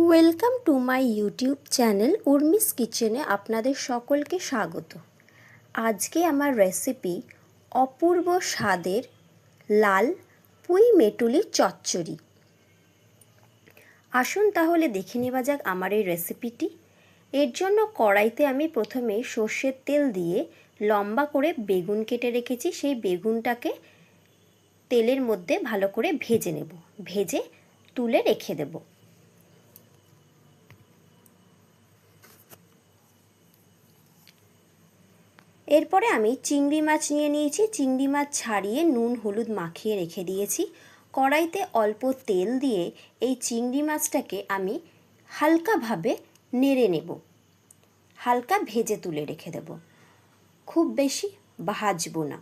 Welcome to my YouTube channel Urmi's কিচেনে আপনাদের সকলকে স্বাগত। আজকে আমার রেসিপি অপূর্ব স্বাদের লাল পুঁই মেটুলির চচ্চড়ি। আসুন তাহলে দেখে নেওয়া যাক আমার এই রেসিপিটি। এর জন্য কড়াইতে আমি প্রথমে সর্ষের তেল দিয়ে লম্বা করে বেগুন কেটে রেখেছি। সেই বেগুনটাকে তেলের মধ্যে ভালো করে ভেজে নেব, ভেজে তুলে রেখে দেব। এরপরে আমি চিংড়ি মাছ নিয়ে নিয়েছি। চিংড়ি মাছ ছাড়িয়ে নুন হলুদ মাখিয়ে রেখে দিয়েছি। কড়াইতে অল্প তেল দিয়ে এই চিংড়ি মাছটাকে আমি হালকাভাবে নেড়ে নেব, হালকা ভেজে তুলে রেখে দেব, খুব বেশি ভাজবো না।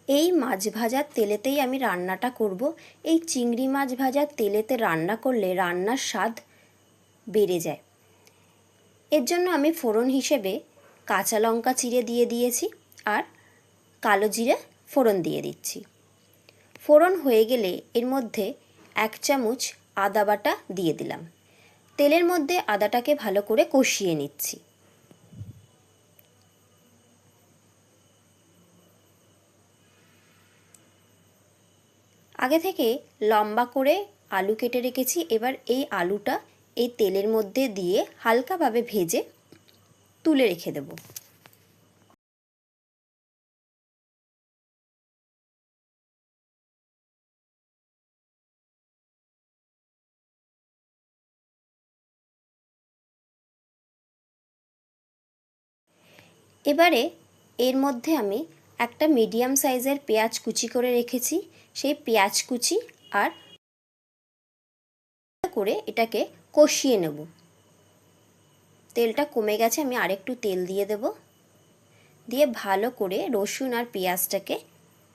এই মাছ ভাজার তেলেতেই আমি রান্নাটা করব। এই চিংড়ি মাছ ভাজার তেলেতে রান্না করলে রান্নার স্বাদ বেড়ে যায়। এর জন্য আমি ফোড়ন হিসেবে কাঁচা লঙ্কা চিড়ে দিয়ে দিয়েছি আর কালো জিরে ফোড়ন দিয়ে দিচ্ছি। ফোড়ন হয়ে গেলে এর মধ্যে 1 চামচ আদা বাটা দিয়ে দিলাম। তেলের মধ্যে আদাটাকে ভালো করে কষিয়ে নিচ্ছি। আগে থেকে লম্বা করে আলু কেটে রেখেছি। এবার এই আলুটা এই তেলের মধ্যে দিয়ে হালকাভাবে ভেজে তুলে রেখে দেব। এবারে এর মধ্যে আমি একটা মিডিয়াম সাইজের পেঁয়াজ কুচি করে রেখেছি। সেই পেঁয়াজ কুচি আর করে এটাকে কষিয়ে নেব। তেলটা কমে গেছে, আমি আরেকটু তেল দিয়ে দেব, দিয়ে ভালো করে রসুন আর পেঁয়াজটাকে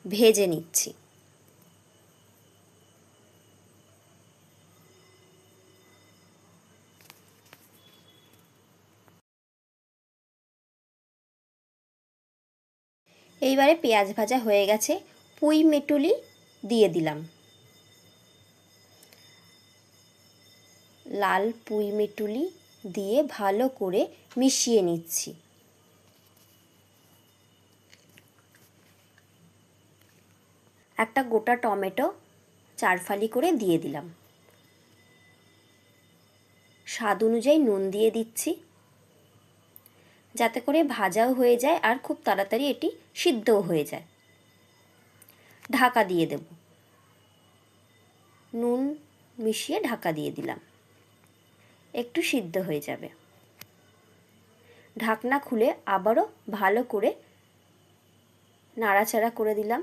ভেজে নিচ্ছি। এইবারে পেঁয়াজ ভাজা হয়ে গেছে, পুঁই মেটুলি দিয়ে দিলাম। লাল পুঁই মেটুলি দিয়ে ভালো করে মিশিয়ে নিচ্ছি। একটা গোটা টমেটো 4 ফালি করে দিয়ে দিলাম। স্বাদ অনুযায়ী নুন দিয়ে দিচ্ছি, যাতে করে ভাজাও হয়ে যায় আর খুব তাড়াতাড়ি এটি সিদ্ধও হয়ে যায়। ঢাকা দিয়ে দেব, নুন মিশিয়ে ঢাকা দিয়ে দিলাম, একটু সিদ্ধ হয়ে যাবে। ঢাকনা খুলে আবারও ভালো করে নাড়াচাড়া করে দিলাম।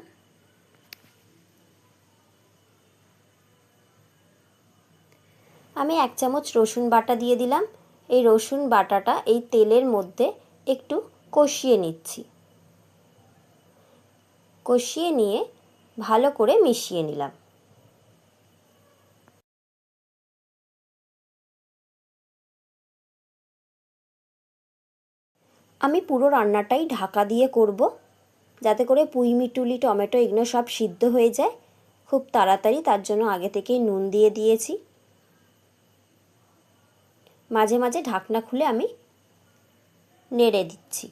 আমি 1 চামচ রসুন বাটা দিয়ে দিলাম। এই রসুন বাটাটা এই তেলের মধ্যে একটু কষিয়ে নিচ্ছি। কষিয়ে নিয়ে ভালো করে মিশিয়ে নিলাম। আমি পুরো রান্নাটাই ঢাকা দিয়ে করব, যাতে করে পুঁই মিটুলি টমেটো এগুলো সব সিদ্ধ হয়ে যায় খুব তাড়াতাড়ি। তার জন্য আগে থেকেই নুন দিয়ে দিয়েছি। মাঝে মাঝে ঢাকনা খুলে আমি নেড়ে দিচ্ছি।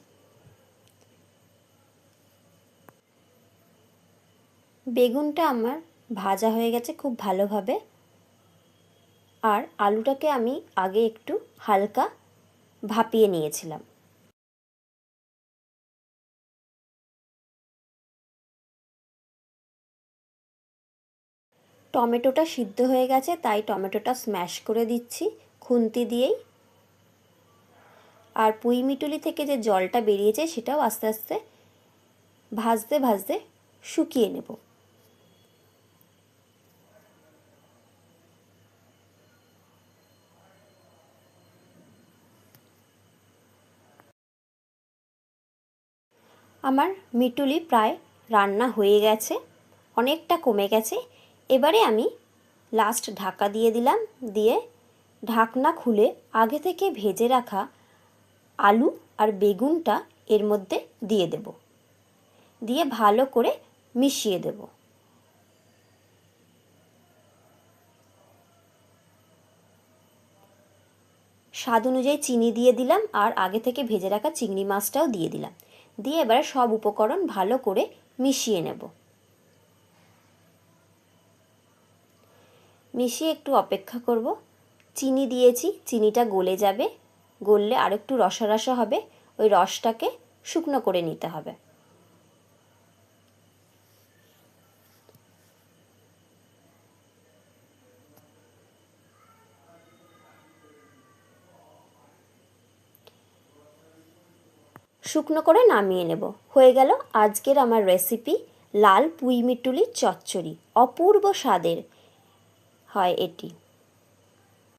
বেগুনটা আমার ভাজা হয়ে গেছে খুব ভালোভাবে, আর আলুটাকে আমি আগে একটু হালকা ভাপিয়ে নিয়েছিলাম। টমেটোটা সিদ্ধ হয়ে গেছে, তাই টমেটোটা স্ম্যাশ করে দিচ্ছি খুন্তি দিয়েই। আর পুঁই মিটুলি থেকে যে জলটা বেরিয়েছে সেটাও আস্তে আস্তে ভাজতে ভাজতে শুকিয়ে নেব। আমার মিটুলি প্রায় রান্না হয়ে গেছে, অনেকটা কমে গেছে। এবারে আমি লাস্ট ঢাকা দিয়ে দিলাম, দিয়ে ঢাকনা খুলে আগে থেকে ভেজে রাখা আলু আর বেগুনটা এর মধ্যে দিয়ে দেব, দিয়ে ভালো করে মিশিয়ে দেব। স্বাদ অনুযায়ী চিনি দিয়ে দিলাম আর আগে থেকে ভেজে রাখা চিংড়ি মাছটাও দিয়ে দিলাম, দিয়ে এবারে সব উপকরণ ভালো করে মিশিয়ে নেব। মিশিয়ে একটু অপেক্ষা করব। চিনি দিয়েছি, চিনিটা গলে যাবে, গললে আর একটু রসা রসা হবে, ওই রসটাকে শুকনো করে নিতে হবে। শুকনো করে নামিয়ে নেব। হয়ে গেল আজকের আমার রেসিপি লাল পুঁই মিটুলির চচ্চড়ি। অপূর্ব স্বাদের হয় এটি।